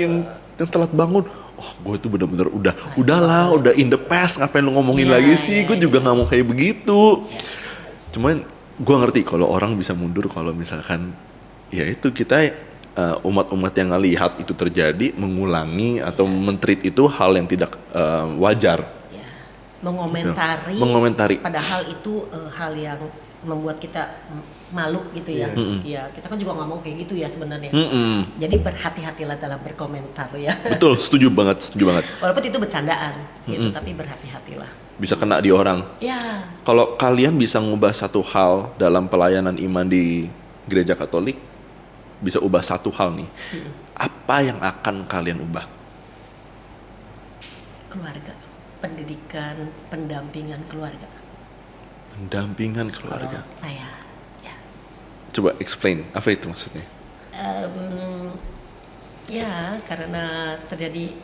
B: yang telat bangun. Oh, gue tuh bener-bener udah in the past, ngapain lu ngomongin lagi sih? Gue juga nggak mau kayak begitu. Cuman gue ngerti kalau orang bisa mundur kalau misalkan ya itu kita umat-umat yang ngelihat itu terjadi mengulangi atau men-treat itu hal yang tidak wajar.
A: Ya, mengomentari. Padahal itu hal yang membuat kita malu gitu ya. Ya, kita kan juga nggak mau kayak gitu ya sebenarnya. Jadi berhati-hatilah dalam berkomentar ya.
B: Betul, setuju banget.
A: Walaupun itu bercandaan gitu, tapi berhati-hatilah.
B: Bisa kena di orang.
A: Ya.
B: Kalau kalian bisa ngubah satu hal dalam pelayanan iman di gereja Katolik, bisa ubah satu hal nih. Apa yang akan kalian ubah?
A: Keluarga, pendidikan, pendampingan keluarga.
B: Pendampingan keluarga.
A: Kalau saya, ya.
B: Coba explain, apa itu maksudnya?
A: Ya, karena terjadi,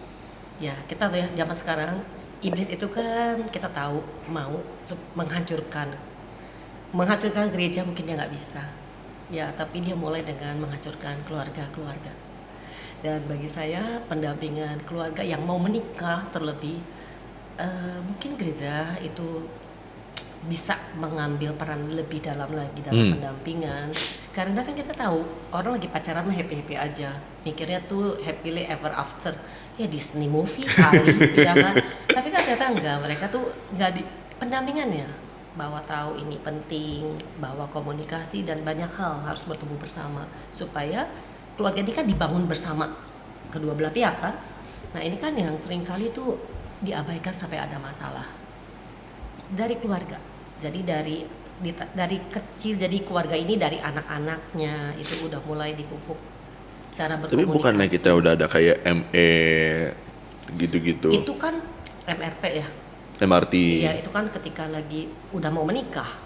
A: ya kita tuh ya zaman sekarang. Iblis itu kan kita tahu mau menghancurkan gereja, mungkin dia nggak bisa ya, tapi dia mulai dengan menghancurkan keluarga. Dan bagi saya pendampingan keluarga yang mau menikah terlebih, mungkin gereja itu bisa mengambil peran lebih dalam lagi dalam pendampingan, karena kan kita tahu orang lagi pacaran mah happy aja, mikirnya tuh happily ever after, ya Disney movie kali ya kan. Tapi kan ternyata enggak, mereka tuh enggak di pendampingannya, bahwa tahu ini penting, bahwa komunikasi dan banyak hal harus bertumbuh bersama supaya keluarga ini kan dibangun bersama kedua belah pihak kan. Nah ini kan yang sering kali tuh diabaikan sampai ada masalah dari keluarga. Jadi dari kecil, jadi keluarga ini dari anak-anaknya itu udah mulai dipupuk cara berkomunikasi.
B: Tapi bukannya kita udah ada kayak ME gitu-gitu?
A: Itu kan MRT ya.
B: MRT.
A: Iya, itu kan ketika lagi udah mau menikah,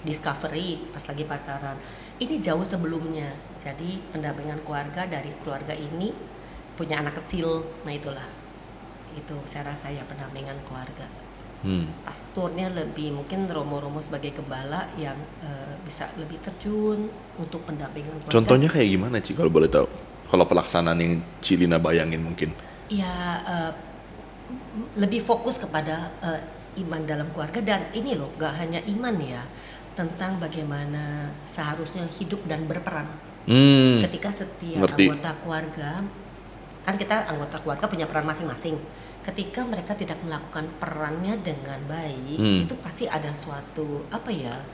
A: discovery pas lagi pacaran. Ini jauh sebelumnya. Jadi pendampingan keluarga dari keluarga ini punya anak kecil, nah itulah. Itu saya rasa ya pendampingan keluarga. Pastornya lebih mungkin romo-romo sebagai gembala yang bisa lebih terjun untuk pendampingan keluarga.
B: Contohnya kayak gimana Ci kalau boleh tahu? Kalau pelaksanaan yang Cilina bayangin mungkin.
A: Ya lebih fokus kepada iman dalam keluarga, dan ini loh gak hanya iman ya, tentang bagaimana seharusnya hidup dan berperan. Ketika setiap anggota keluarga, kan kita anggota keluarga punya peran masing-masing. Ketika mereka tidak melakukan perannya dengan baik, itu pasti ada suatu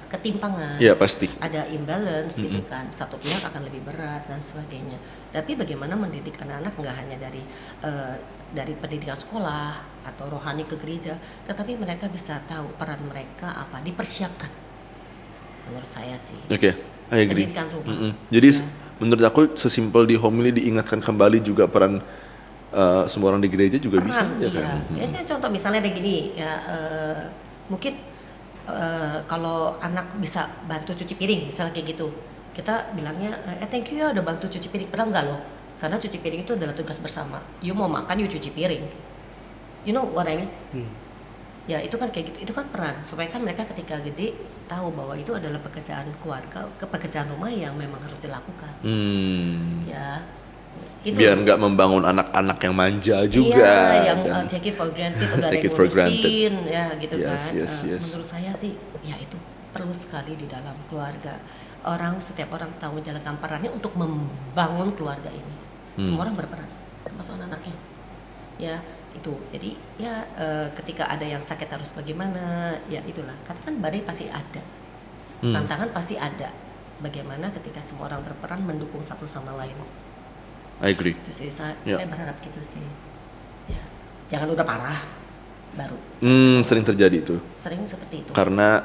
A: ketimpangan.
B: Iya pasti.
A: Ada imbalance gitu kan. Satu pihak akan lebih berat dan sebagainya. Tapi bagaimana mendidik anak-anak nggak hanya dari pendidikan sekolah atau rohani ke gereja, tetapi mereka bisa tahu peran mereka apa, dipersiapkan. Menurut saya sih.
B: Oke, I agree.
A: Pendidikan rumah.
B: Jadi menurut aku sesimpel di homily diingatkan kembali juga peran semua orang di gereja juga bisa aja
A: Iya.
B: kan.
A: Ya, contoh misalnya ada gini ya, mungkin kalau anak bisa bantu cuci piring misalnya kayak gitu, kita bilangnya thank you ya udah bantu cuci piring, padahal enggak loh, karena cuci piring itu adalah tugas bersama. You mau makan, you cuci piring, you know what I mean? Ya itu kan kayak gitu, itu kan peran supaya kan mereka ketika gede tahu bahwa itu adalah pekerjaan keluarga, pekerjaan rumah yang memang harus dilakukan. Ya itu.
B: Biar nggak membangun anak-anak yang manja juga.
A: Iya, yang
B: dan
A: take it for granted udah ada
B: take
A: yang
B: it for granted.
A: ngurusin ya gitu
B: Yes,
A: kan.
B: yes, yes.
A: Menurut saya sih ya itu perlu sekali di dalam keluarga. Setiap orang tahu menjalankan perannya untuk membangun keluarga ini. Semua orang berperan, termasuk anak-anaknya. Ya itu. Jadi ya ketika ada yang sakit harus bagaimana, ya itulah. Karena kan badai pasti ada, tantangan pasti ada. Bagaimana ketika semua orang berperan mendukung satu sama lain.
B: I agree.
A: Itu sih saya
B: Ya.
A: berharap gitu sih. Ya. Jangan udah parah baru.
B: Sering terjadi itu.
A: Sering seperti itu.
B: Karena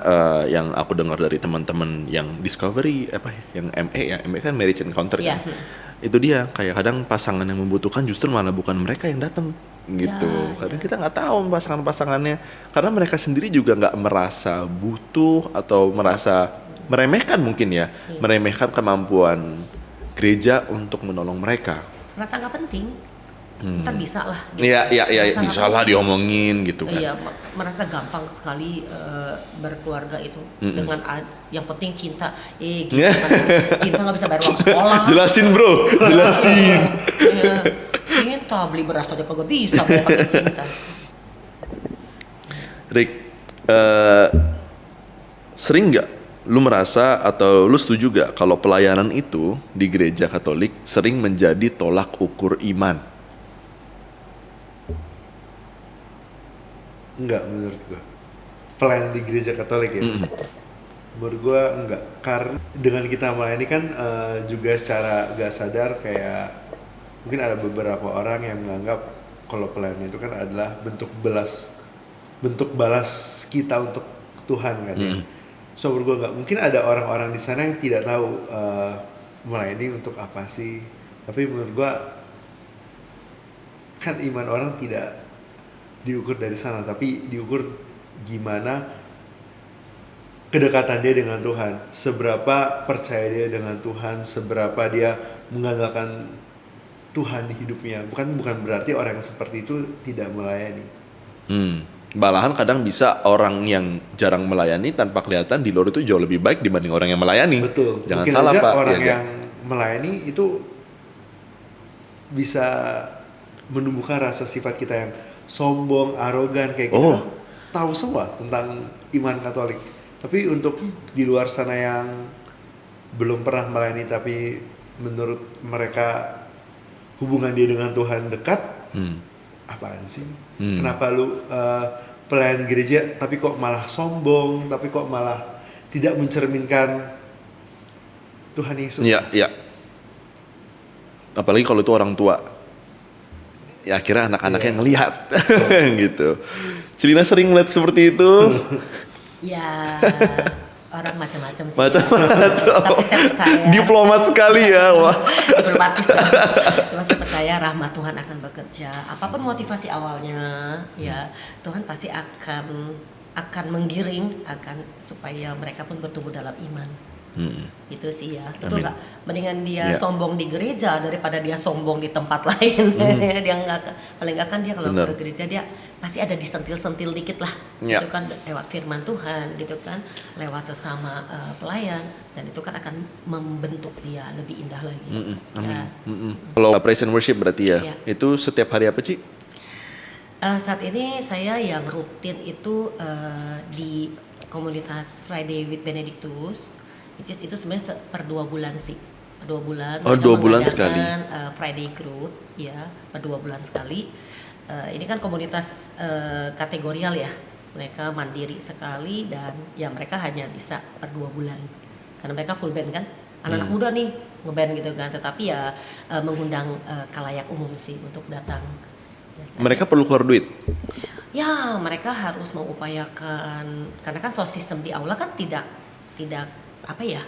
B: yang aku dengar dari teman-teman yang Discovery yang ME kan Marriage Encounter
A: Iya.
B: kan. Itu dia kayak kadang pasangan yang membutuhkan justru malah bukan mereka yang datang gitu.
A: Ya,
B: Kadang kita nggak tahu pasangan-pasangannya karena mereka sendiri juga nggak merasa butuh atau merasa meremehkan mungkin ya, meremehkan kemampuan gereja untuk menolong mereka.
A: Merasa nggak penting. Ntar bisa lah. gitu.
B: Iya,
A: Merasa nggak
B: bisa lah
A: penting.
B: diomongin gitu kan.
A: Iya, merasa gampang sekali berkeluarga itu dengan yang penting cinta. Gitu kan. Cinta nggak bisa bayar uang sekolah.
B: Jelasin bro, jelasin.
A: Iya. Cinta beli beras aja kagak bisa pakai cinta.
B: Rick, sering nggak lu merasa atau lu setuju gak kalau pelayanan itu di gereja Katolik sering menjadi tolak ukur iman?
C: Enggak menurut gua. Pelayanan di gereja Katolik ya. Menurut gua enggak. Karena dengan kita melayani kan juga secara gak sadar kayak mungkin ada beberapa orang yang menganggap kalau pelayanan itu kan adalah bentuk balas kita untuk Tuhan kan ya. So menurut gue nggak mungkin ada orang-orang di sana yang tidak tahu melayani untuk apa sih. Tapi menurut gue kan iman orang tidak diukur dari sana, tapi diukur gimana kedekatan dia dengan Tuhan, seberapa percaya dia dengan Tuhan, seberapa dia mengandalkan Tuhan di hidupnya. Bukan berarti orang yang seperti itu tidak melayani.
B: Malahan kadang bisa orang yang jarang melayani tanpa kelihatan di luar itu jauh lebih baik dibanding orang yang melayani.
C: Betul.
B: Jangan
C: Mungkin
B: salah
C: aja
B: Pak.
C: orang
B: Ya,
C: yang melayani itu bisa menumbuhkan rasa sifat kita yang sombong, arogan kayak kita tahu semua tentang iman Katolik. Tapi untuk di luar sana yang belum pernah melayani tapi menurut mereka hubungan dia dengan Tuhan dekat, apaan sih? Kenapa lu pelayan gereja tapi kok malah sombong, tapi kok malah tidak mencerminkan Tuhan Yesus?
B: Iya. Apalagi kalau itu orang tua. Ya akhirnya anak-anaknya ngelihat gitu. Cilina sering melihat seperti itu.
A: Ya, orang macam-macam sih.
B: Macam-macam.
A: Tapi saya percaya.
B: Diplomat sekali ya, wah.
A: Diplomatis. Cuma saya percaya rahmat Tuhan akan bekerja. Apapun motivasi awalnya, ya Tuhan pasti akan menggiring, supaya mereka pun bertumbuh dalam iman. Itu sih ya. Betul nggak? Mendingan dia sombong di gereja daripada dia sombong di tempat lain. Dia paling nggak kan dia kalau ke gereja dia pasti ada disentil-sentil dikit lah. Itu kan lewat firman Tuhan, gitu kan, lewat sesama pelayan, dan itu kan akan membentuk dia lebih indah lagi. Ya.
B: Kalau praise and worship berarti ya.
A: Iya.
B: Itu setiap hari apa, Ci?
A: Saat ini saya yang rutin itu di komunitas Friday with Benedictus, which is itu sebenarnya per 2 bulan sih. Per 2 bulan.
B: Oh, 2 bulan sekali.
A: Friday Growth, ya, per 2 bulan sekali. Ini kan komunitas kategorial ya. Mereka mandiri sekali dan ya mereka hanya bisa per 2 bulan. Karena mereka full band kan. Anak-anak muda nih ngeband gitu kan. Tetapi ya mengundang khalayak umum sih untuk datang.
B: Mereka perlu keluar duit.
A: Ya, mereka harus mengupayakan, karena kan soal sistem di aula kan tidak apa ya,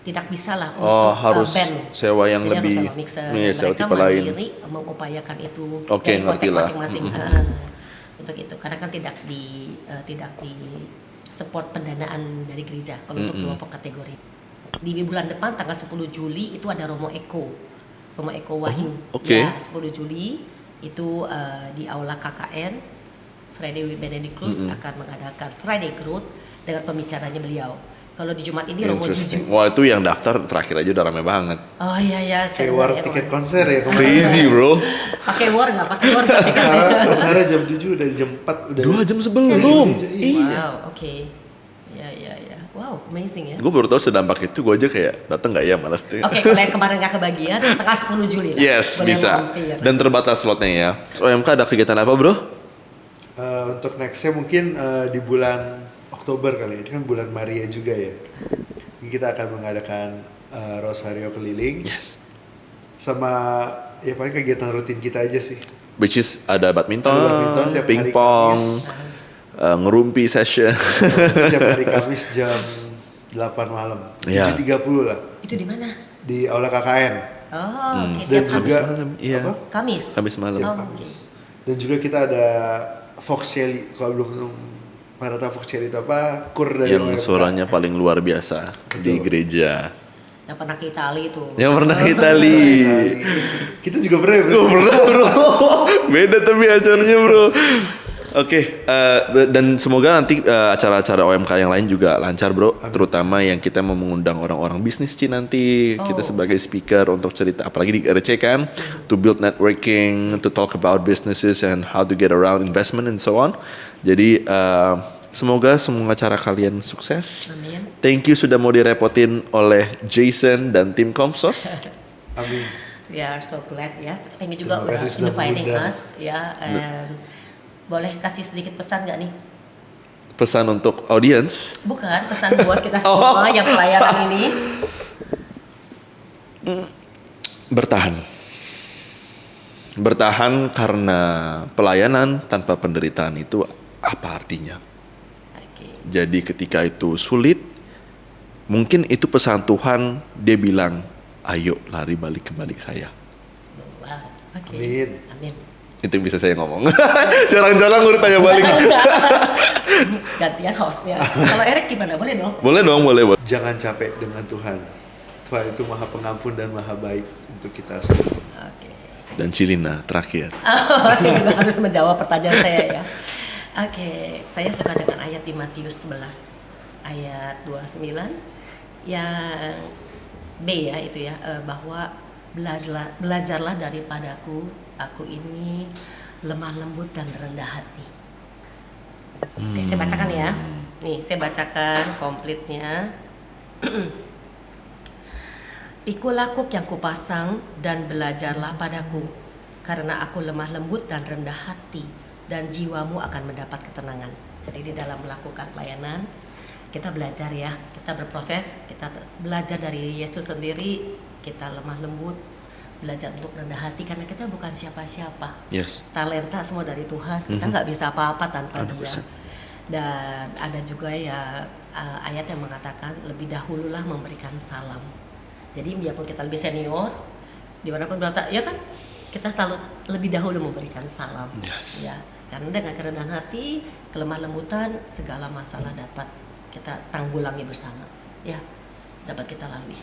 A: tidak bisa lah
B: Oh,
A: untuk
B: harus
A: band.
B: sewa yang
A: Jadi
B: lebih-
A: harus sewa mixer.
B: iya, sewa
A: Mereka
B: tipe lain.
A: mandiri mengupayakan itu
B: Oke,
A: dari
B: ngerti
A: konsep
B: lah.
A: masing-masing. Untuk itu karena kan tidak di support pendanaan dari gereja kalau untuk kelompok kategori. Di bulan depan tanggal 10 Juli itu ada Romo Eko Wahyu.
B: oke.
A: Ya, 10 Juli itu di Aula KKN Friday with Benedictus akan mengadakan Friday Growth dengan pembicaranya beliau. Kalau di Jumat ini Romo
B: Interesting.
A: Juju.
B: Wah itu yang daftar terakhir aja udah rame banget.
A: Oh iya
C: Kayak war tiket konser ya kemarin.
B: Crazy bro.
A: Pakai war nggak? Pakai war.
C: Acara jam 7 dan jam 4 udah.
B: 2 jam sebelum.
C: Iya.
A: Wow, oke. Ya. Wow, amazing ya.
B: Gue baru tahu sedampak itu, gue aja kayak dateng nggak ya, malas tuh.
A: Oke, kalau yang kemarin nggak kebagian, tanggal 10 Juli lah.
B: Yes,
A: Boleh
B: bisa.
A: mampir.
B: Dan terbatas slotnya ya. OMK ada kegiatan apa bro?
C: Untuk nextnya mungkin di bulan Oktober kali ya. Itu kan bulan Maria juga ya. Kita akan mengadakan Rosario keliling.
B: Yes.
C: Sama ya paling kegiatan rutin kita aja sih.
B: Which is ada badminton,
C: Ada badminton tiap hari
B: pingpong,
C: Kamis.
B: ngerumpi session.
C: Tiap hari Kamis jam 8 malam.
B: Iya.
C: 7.30 lah.
A: Itu di mana?
C: Di Aula KKN.
A: Oh, oke.
C: Dan
A: Siap
C: juga
A: Kamis.
B: Iya.
C: apa?
A: Kamis.
B: Habis malam.
A: Oh,
C: Kamis.
A: oke.
C: Dan juga kita ada Fox Chelly. Kalau belum pada tahu Fox Chelly itu apa? Kur dari
B: Yang
C: OMK.
B: suaranya paling luar biasa di gereja.
A: Yang pernah ke Itali itu.
B: Yang pernah ke Itali.
C: Kita juga pernah ya, bro.
B: Pernah bro. Beda tapi acaranya bro. Oke, dan semoga nanti acara-acara OMK yang lain juga lancar bro. Terutama yang kita mau mengundang orang-orang bisnis Ci nanti. Kita sebagai speaker untuk cerita, apalagi di RC kan, to build networking, to talk about businesses and how to get around investment and so on. Jadi semoga semua acara kalian sukses.
A: Amin.
B: Thank you sudah mau direpotin oleh Jason dan tim Komsos.
C: Amin.
A: We are so glad ya. Thank you juga
C: Terima
A: udah
C: kasih sudah
A: inviting
C: mengundang.
A: us ya. And boleh kasih sedikit pesan nggak nih?
B: Pesan untuk audience.
A: Bukan, pesan buat kita semua yang pelayaran ini.
B: Bertahan. Bertahan karena pelayanan tanpa penderitaan itu apa artinya?
A: Oke.
B: Jadi ketika itu sulit, mungkin itu pesan Tuhan, dia bilang, ayo lari balik ke balik saya.
A: Wow. Oke.
C: Amin.
A: Amin.
B: Itu yang bisa saya ngomong. Jarang-jarang gue ditanya balik.
A: Ini gantian hostnya. Kalau Erik gimana? Boleh dong?
B: Boleh dong, boleh.
C: Jangan capek dengan Tuhan. Tuhan itu maha pengampun dan maha baik untuk kita semua.
A: Oke.
B: Dan Cilina, terakhir.
A: Saya juga harus menjawab pertanyaan saya ya. Oke, saya suka dengan ayat di Matius 11 ayat 29 yang B ya itu ya, bahwa belajarlah daripadaku, aku ini lemah lembut dan rendah hati. Oke, saya bacakan ya. Nih, saya bacakan komplitnya. Pikulah kuk yang kupasang dan belajarlah padaku, karena aku lemah lembut dan rendah hati, dan jiwamu akan mendapat ketenangan. Jadi di dalam melakukan pelayanan, kita belajar ya, kita berproses, kita belajar dari Yesus sendiri, kita lemah lembut, belajar untuk rendah hati, karena kita bukan siapa-siapa.
B: Yes.
A: Talenta semua dari Tuhan, kita nggak bisa apa-apa tanpa
B: 100%.
A: Dia. Dan ada juga ya ayat yang mengatakan lebih dahululah memberikan salam. Jadi biarpun kita lebih senior, dimanapun berada, ya kan kita selalu lebih dahulu memberikan salam.
B: Yes.
A: Ya, karena dengan kerendahan hati, kelemah lembutan, segala masalah dapat kita tanggulangi bersama. Ya, dapat kita lalui.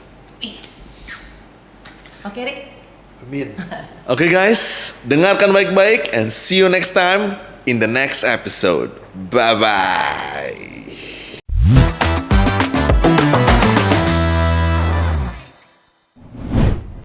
A: Oke, Rick.
C: Amin.
B: Oke guys, dengarkan baik-baik and see you next time in the next episode. Bye-bye.